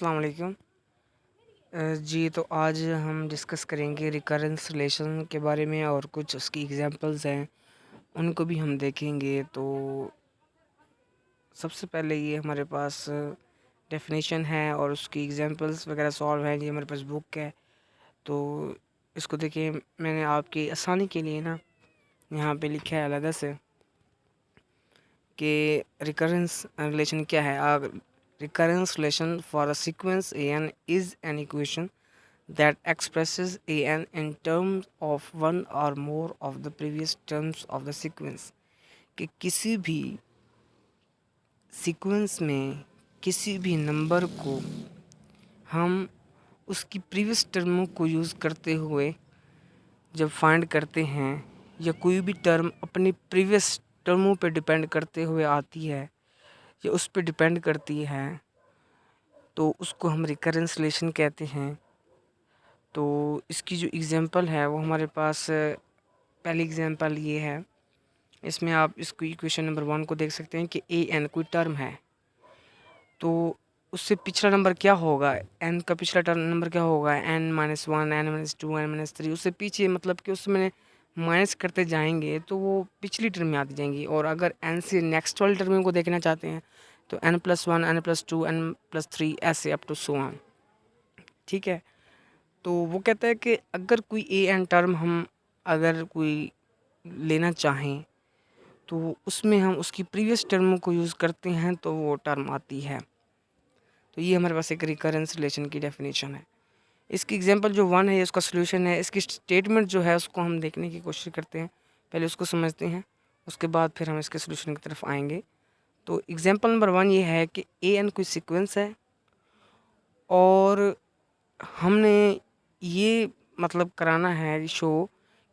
अस्सलाम वालेकुम। जी, तो आज हम डिस्कस करेंगे रिकरेंस रिलेशन के बारे में और कुछ उसकी एग्जांपल्स हैं, उनको भी हम देखेंगे। तो सबसे पहले ये हमारे पास डेफिनेशन है और उसकी एग्जांपल्स वगैरह सॉल्व हैं। ये हमारे पास बुक है, तो इसको देखिए। मैंने आपकी आसानी के लिए ना यहाँ पे लिखा है अलग से कि रिकरेंस रिलेशन क्या है। Recurrence relation for a sequence an is an equation that expresses an in terms of one or more of the previous terms of the sequence। कि किसी भी सीक्वेंस में किसी भी नंबर को हम उसकी प्रीवियस टर्मों को यूज़ करते हुए जब फाइंड करते हैं, या कोई भी टर्म अपनी प्रीवियस टर्मों पे डिपेंड करते हुए आती है या उस पे डिपेंड करती है, तो उसको हम रिकरेंस रिलेशन कहते हैं। तो इसकी जो एग्जांपल है वो हमारे पास पहली एग्जांपल ये है। इसमें आप इसको इक्वेशन नंबर 1 को देख सकते हैं कि ए एन कोई टर्म है, तो उससे पिछला नंबर क्या होगा, एन का पिछला टर्म नंबर क्या होगा, n-1, n-2, n-3। उससे पीछे मतलब कि उसमें माइनस करते जाएंगे तो वो पिछली टर्म में आती जाएंगी। और अगर एन से नेक्स्ट वाली टर्म को देखना चाहते हैं तो n+1, n+2, n+3 ऐसे अप टू सो ऑन। ठीक है। तो वो कहता है कि अगर कोई ए एन टर्म हम अगर कोई लेना चाहें तो उसमें हम उसकी प्रीवियस टर्म को यूज़ करते हैं तो वो टर्म आती है। तो ये हमारे पास एक रिकरेंस रिलेशन की डेफिनेशन है। इसकी एग्जांपल जो 1 है उसका सॉल्यूशन है। इसकी स्टेटमेंट जो है उसको हम देखने की कोशिश करते हैं, पहले उसको समझते हैं, उसके बाद फिर हम इसके सॉल्यूशन की तरफ आएंगे। तो एग्जांपल नंबर 1 ये है कि ए एन कोई सीक्वेंस है और हमने ये मतलब कराना है शो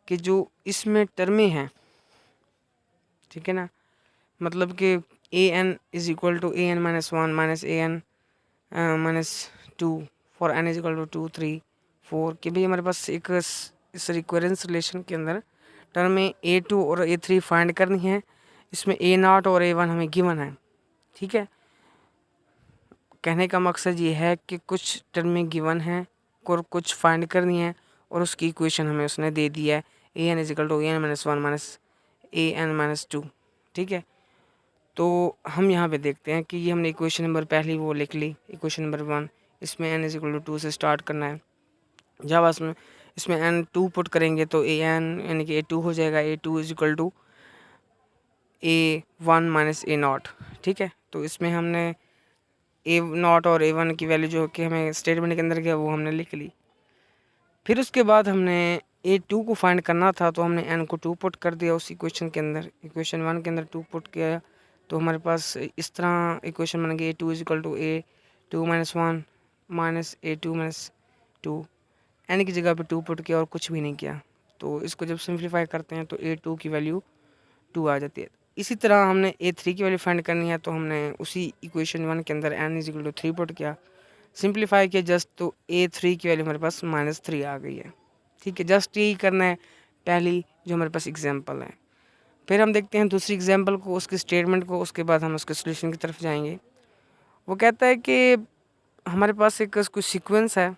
कि जो इसमें टर्में हैं, ठीक है ना, मतलब कि a n is equal to a n -1 minus a n -2 for n is equal to 2, 3, 4। कि भाई हमारे पास एक इस रिकरेंस रिलेशन के अंदर टर्म में A2 और A3 फाइंड करनी है। इसमें A0 और A1 हमें गिवन है। ठीक है। कहने का मकसद ये है कि कुछ टर्में गिवन हैं और कुछ फाइंड करनी है और उसकी इक्वेशन हमें उसने दे दी है a N is equal to a n -1 minus a n -2। ठीक है। तो हम यहाँ पे देखते हैं कि ये हमने इक्वेशन नंबर पहली वो लिख ली, इक्वेशन नंबर 1। इसमें n इज इक्वल टू 2 से स्टार्ट करना है। जब इसमें n 2 पुट करेंगे तो ए एन यानी कि A2 हो जाएगा। A2 is equal to A1 minus A0। ठीक है। तो इसमें हमने A0 और A1 की वैल्यू जो कि हमें स्टेटमेंट के अंदर गया वो हमने लिख ली। फिर उसके बाद हमने A2 को फाइंड करना था तो हमने n को 2 पुट कर दिया उस इक्वेशन के अंदर। इक्वेशन 1 के अंदर 2 पुट किया तो हमारे पास इस तरह इक्वेशन बन गई A2 is equal to A2 -1 minus A2 -2। n की जगह पे 2 पुट किया और कुछ भी नहीं किया। तो इसको जब सिंप्लीफाई करते हैं तो A2 की वैल्यू 2 आ जाती है। इसी तरह हमने A3 की वैल्यू फाइंड करनी है तो हमने उसी इक्वेशन 1 के अंदर n is equal to 3 put किया, सिंप्लीफाई किया जस्ट, तो A3 की वैल्यू हमारे पास -3 आ गई है। ठीक है। जस्ट यही करना है पहली जो हमारे पास एग्जांपल है। फिर हम देखते हैं दूसरी एग्जांपल को, उसकी स्टेटमेंट को, उसके बाद हम उसके सॉल्यूशन की तरफ जाएंगे। वो कहता है कि हमारे पास एक कोई सीक्वेंस है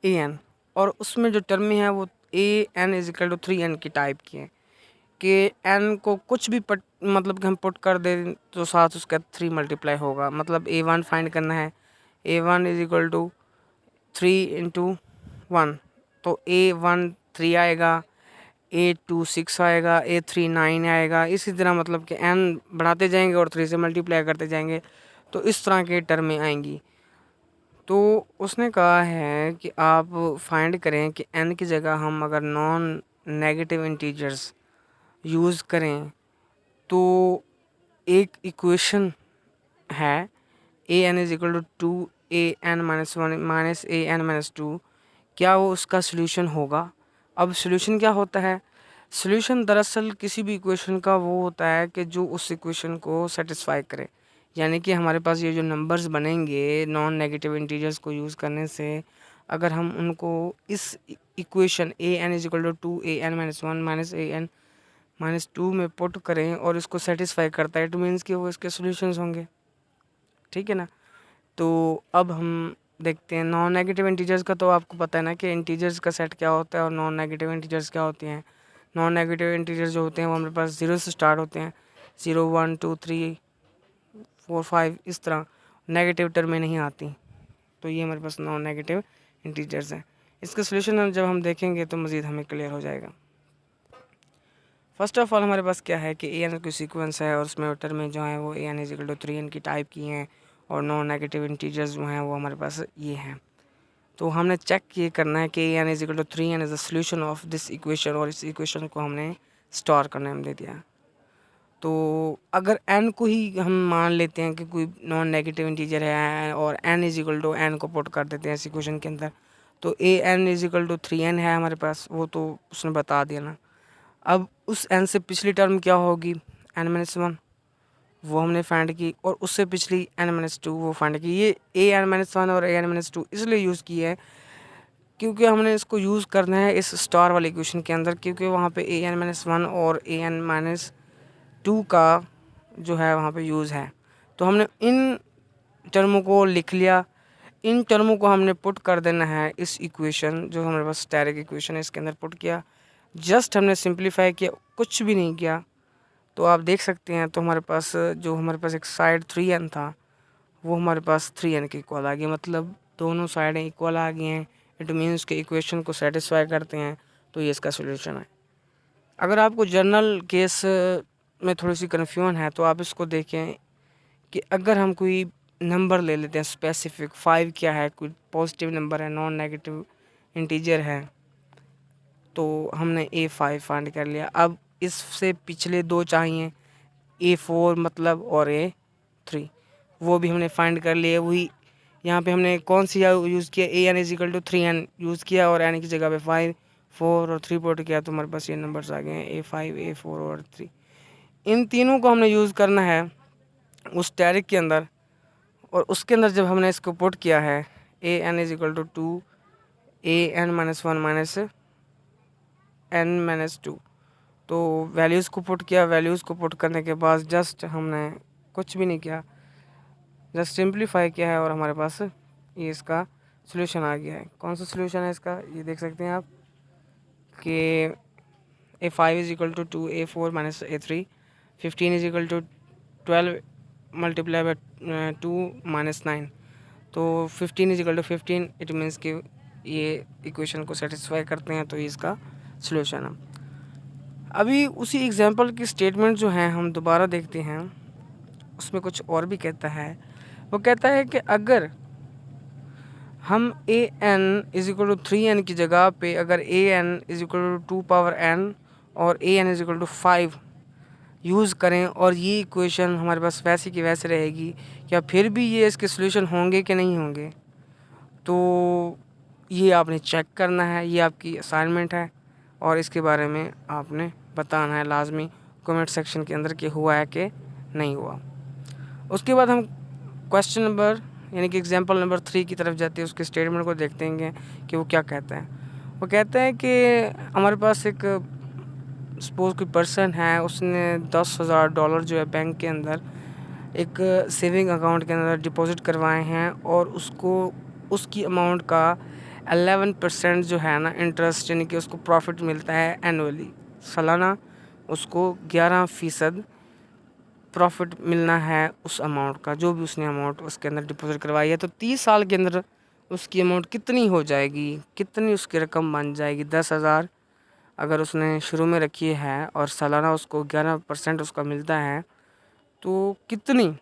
ए एन और उसमें जो टर्में हैं वो a N is equal to 3n की टाइप की है। कि n को कुछ भी मतलब कि हम पुट कर दें तो साथ उसका 3 मल्टीप्लाई होगा। मतलब A1 फाइंड करना है, A1 is equal to 3 into 1, तो A1 3 आएगा, A2 6 आएगा, A3 9 आएगा। इसी तरह मतलब कि n बढ़ाते जाएंगे और 3 से मल्टीप्लाई करते जाएंगे तो इस तरह के टर्में आएंगी। तो उसने कहा है कि आप फाइंड करें कि n की जगह हम अगर नॉन नेगेटिव इंटीजर्स यूज़ करें तो एक इक्वेशन है a N is equal to 2 a n-1 minus a n-2, क्या वो उसका सॉल्यूशन होगा। अब सॉल्यूशन क्या होता है, सॉल्यूशन दरअसल किसी भी इक्वेशन का वो होता है कि जो उस इक्वेशन को सेटिस्फाई करे। यानी कि हमारे पास ये जो नंबर्स बनेंगे नॉन नेगेटिव इंटीजर्स को यूज़ करने से, अगर हम उनको इस equation A N is equal to 2 a n-1 minus a n-2 में पुट करें और इसको सेटिस्फाई करता है, इट मीन्स कि वो इसके सॉल्यूशंस होंगे। ठीक है ना। तो अब हम देखते हैं नॉन नेगेटिव इंटीजर्स का। तो आपको पता है ना कि इंटीजर्स का सेट क्या होता है और नॉन नेगेटिव इंटीजर्स क्या होती हैं। नॉन नेगेटिव इंटीजर्स जो होते हैं वो हमारे पास 0 से स्टार्ट होते हैं, 0 1 2 3 4 5 इस तरह, नेगेटिव टर्म में नहीं आती। तो ये हमारे पास नॉन नेगेटिव इंटीजर्स हैं। इसका सोल्यूशन जब हम देखेंगे तो मज़ीद हमें क्लियर हो जाएगा। फर्स्ट ऑफ ऑल हमारे पास क्या है कि ए एन कोई सीक्वेंस है और उसमें टर्म में जो है वो a N is equal to 3n की टाइप की हैं और नॉन नेगेटिव इंटीजर्स जो हैं वो हमारे पास ये हैं। तो हमने चेक ये करना है कि a N is equal to 3n is the solution of this equation, और इस इक्वेशन को हमने स्टोर करने में दे दिया। तो अगर n को ही हम मान लेते हैं कि कोई नॉन नेगेटिव इंटीजर है और n is equal to n को पुट कर देते हैं इस इक्वेशन के अंदर, तो a N is equal to 3n है हमारे पास, वो तो उसने बता दिया ना। अब उस n से पिछली टर्म क्या होगी, n-1, वो हमने फाइंड की, और उससे पिछली n-2 वो फाइंड की। ये an-1 और an-2 इसलिए यूज़ की है क्योंकि हमने इसको यूज़ करना है इस स्टार वाले इक्वेशन के अंदर, क्योंकि वहाँ पे an-1 और an-2 का जो है वहाँ पे यूज़ है। तो हमने इन टर्मों को लिख लिया, इन टर्मों को हमने पुट कर देना है इस इक्वेशन, जो हमारे पास स्टैटिक इक्वेशन है, इसके अंदर पुट किया। जस्ट हमने सिंप्लीफाई किया, कुछ भी नहीं किया। तो आप देख सकते हैं तो हमारे पास जो हमारे पास एक साइड 3n था वो हमारे पास 3n के इक्वल आ गया, मतलब दोनों साइडें इक्वल आ गई हैं। इट मीन्स के इक्वेशन को सेटिस्फाई करते हैं, तो ये इसका सोल्यूशन है। अगर आपको जनरल केस में थोड़ी सी कन्फ्यूजन है तो आप इसको देखें कि अगर हम कोई नंबर ले लेते हैं स्पेसिफिक, 5 क्या है, कोई पॉजिटिव नंबर है, नॉन नेगेटिव इंटीजर है, तो हमने A5 फाइंड कर लिया। अब इससे पिछले दो चाहिए, A4 मतलब और A3, वो भी हमने फाइंड कर लिए। वही यहाँ पे हमने कौन सी यूज़ किया, an is equal to 3n use किया और n की जगह पे 5 4 और 3 पुट किया, तो हमारे पास ये नंबर्स आ गए हैं A5 A4 और 3। इन तीनों को हमने यूज़ करना है उस स्टैटिक के अंदर, और उसके अंदर जब हमने इसको पुट किया है an is equal to 2 an-1 n-2, तो वैल्यूज़ को पुट किया। वैल्यूज़ को पुट करने के बाद जस्ट हमने कुछ भी नहीं किया, जस्ट सिंप्लीफाई किया है और हमारे पास ये इसका सोल्यूशन आ गया है। कौन सा सोल्यूशन है इसका, ये देख सकते हैं आप कि A5 is equal to 2 A4 minus A3, 15 is equal to 12 multiply by 2 minus 9, तो 15 is equal to 15। It means कि ये इक्वेशन को सेटिस्फाई करते हैं, तो ये इसका सोल्यूशन है। अभी उसी एग्जांपल की स्टेटमेंट जो है हम दोबारा देखते हैं, उसमें कुछ और भी कहता है। वो कहता है कि अगर हम a N is equal to 3n की जगह पे अगर a N is equal to 2 power n और a N is equal to 5 use करें, और ये इक्वेशन हमारे पास वैसे की वैसे रहेगी, क्या फिर भी ये इसके सोल्यूशन होंगे कि नहीं होंगे, तो ये आपने चेक करना है। ये आपकी असाइनमेंट है और इसके बारे में आपने बताना है लाजमी कमेंट सेक्शन के अंदर कि हुआ है कि नहीं हुआ। उसके बाद हम क्वेश्चन नंबर यानी कि एग्जांपल नंबर 3 की तरफ जाते हैं, उसके स्टेटमेंट को देखते हैं कि वो क्या कहता है। वो कहता है कि हमारे पास एक सपोज़ कोई पर्सन है, उसने $10,000 जो है बैंक के अंदर एक सेविंग अकाउंट के अंदर डिपॉज़िट करवाए हैं, और उसको उसकी अमाउंट का 11% जो है ना इंटरेस्ट यानी कि उसको प्रॉफिट मिलता है एनुअली, सालाना उसको 11% प्रॉफिट मिलना है उस अमाउंट का, जो भी उसने अमाउंट उसके अंदर डिपॉजिट करवाई है। तो 30 साल के अंदर उसकी अमाउंट कितनी हो जाएगी, कितनी उसकी रकम बन जाएगी। 10,000 अगर उसने शुरू में रखी है और सालाना उसको 11% उसका मिलता है, तो कितनी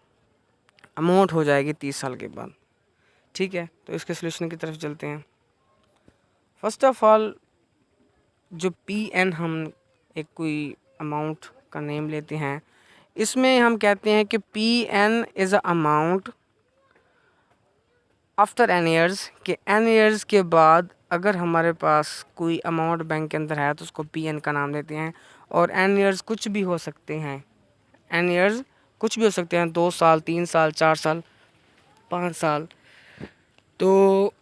अमाउंट हो जाएगी 30 साल के बाद। ठीक है, तो इसके सोल्यूशन की तरफ चलते हैं। फर्स्ट ऑफ ऑल जो PN हम एक कोई अमाउंट का नेम लेते हैं, इसमें हम कहते हैं कि PN is a amount after n years, कि n ईयर्स के बाद अगर हमारे पास कोई अमाउंट बैंक के अंदर है तो उसको PN का नाम देते हैं। और n ईयर्स कुछ भी हो सकते हैं, n ईयर्स कुछ भी हो सकते हैं, 2 साल 3 साल 4 साल 5 साल। तो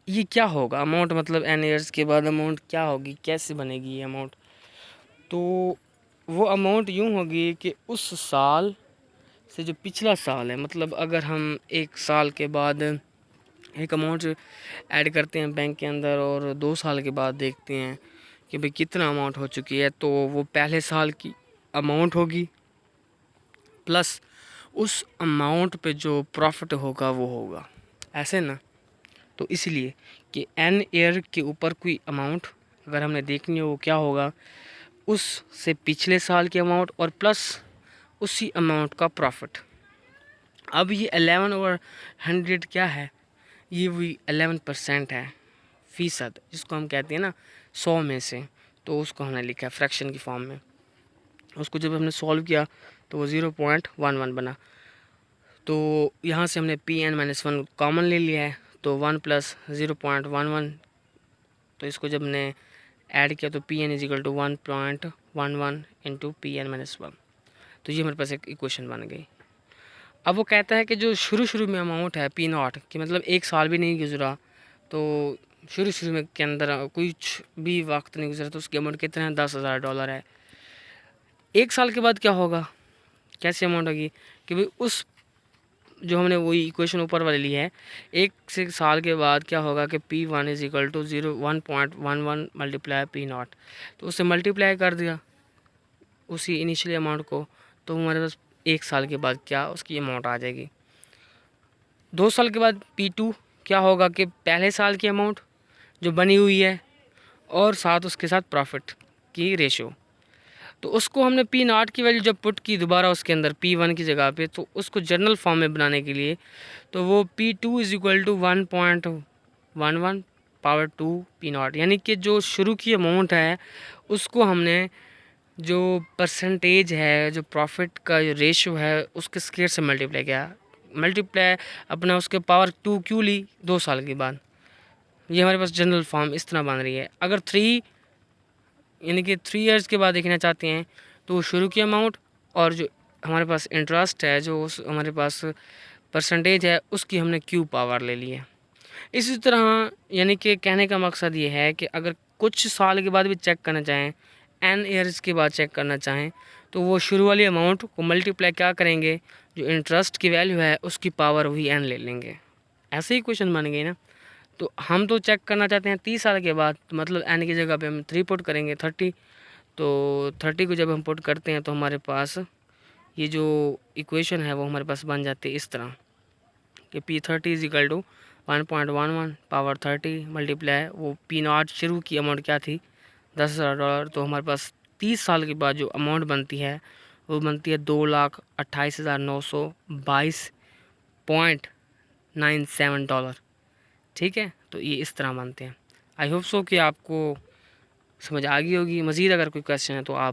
ये क्या होगा अमाउंट, मतलब n ईयर्स के बाद अमाउंट क्या होगी, कैसे बनेगी ये अमाउंट। तो वो अमाउंट यूँ होगी कि उस साल से जो पिछला साल है, मतलब अगर हम एक साल के बाद एक अमाउंट ऐड करते हैं बैंक के अंदर और 2 साल के बाद देखते हैं कि भाई कितना अमाउंट हो चुकी है, तो वो पहले साल की अमाउंट होगी प्लस उस अमाउंट पे जो प्रॉफिट होगा वो होगा, ऐसे ना। तो इसलिए कि एन ईयर के ऊपर कोई अमाउंट अगर हमने देखनी हो, वो क्या होगा, उससे पिछले साल की अमाउंट और प्लस उसी अमाउंट का प्रॉफिट। अब ये 11/100 क्या है, ये वही 11% है, फ़ीसद, जिसको हम कहते हैं ना 100 में से। तो उसको हमने लिखा है फ्रैक्शन की फॉर्म में। उसको जब हमने सॉल्व किया तो वो 0.11 बना। तो यहाँ से हमने Pn-1 कॉमन ले लिया है, तो 1 + 0.11, तो इसको जब हमने ऐड किया तो Pn = 1.11 × Pn-1। तो ये हमारे पास एक इक्वेशन बन गई। अब वो कहता है कि जो शुरू में अमाउंट है P0 कि मतलब एक साल भी नहीं गुजरा, तो शुरू में के अंदर कुछ भी वक्त नहीं गुजरा, तो उसकी अमाउंट कितना है, $10,000 है। एक साल के बाद क्या होगा, कैसी अमाउंट होगी कि भाई उस जो हमने वही इक्वेशन ऊपर वाली ली है, एक से साल के बाद क्या होगा कि P1 = 1.11 × P0, तो उससे मल्टीप्लाई कर दिया उसी इनिशियल अमाउंट को, तो हमारे पास एक साल के बाद क्या उसकी अमाउंट आ जाएगी। 2 साल के बाद P2 क्या होगा कि पहले साल की अमाउंट जो बनी हुई है और साथ उसके साथ प्रॉफिट की रेशो, तो उसको हमने P0 की वैल्यू जब पुट की दोबारा उसके अंदर P1 की जगह पे, तो उसको जर्नल फॉर्म में बनाने के लिए तो वो P2 = 1.11 पावर 2 P0, यानी कि जो शुरू की अमाउंट है उसको हमने जो परसेंटेज है, जो प्रॉफिट का जो रेशो है, उसके स्क्वायर से मल्टीप्लाई किया। मल्टीप्लाई अपना उसके पावर 2 क्यों ली 2 साल के बाद। ये हमारे पास जनरल फॉर्म इस तरह बन रही है। अगर 3 यानी कि 3 इयर्स के बाद देखना चाहते हैं तो शुरू की अमाउंट और जो हमारे पास इंटरेस्ट है, जो उस हमारे पास परसेंटेज है, उसकी हमने क्यू पावर ले ली है। इसी तरह यानी कि कहने का मकसद ये है कि अगर कुछ साल के बाद भी चेक करना चाहें, एन ईयर्स के बाद चेक करना चाहें, तो वो शुरू वाली अमाउंट को मल्टीप्लाई क्या करेंगे, जो इंटरेस्ट की वैल्यू है उसकी पावर वही एन ले लेंगे। ऐसे ही क्वेश्चन बन गई ना। तो हम तो चेक करना चाहते हैं 30 साल के बाद, तो मतलब एन की जगह पे हम 3 पुट करेंगे 30। तो 30 को जब हम पुट करते हैं तो हमारे पास ये जो इक्वेशन है वो हमारे पास बन जाती है इस तरह कि P30 = 1.11 पावर 30 मल्टीप्लाई वो P0 शुरू की अमाउंट क्या थी, $10,000। तो हमारे पास 30 साल के बाद जो अमाउंट बनती है वो बनती है $2,28,922.97। ठीक है, तो ये इस तरह बनते हैं। आई होप सो कि आपको समझ आ गई होगी। मज़ीद अगर कोई क्वेश्चन है तो आप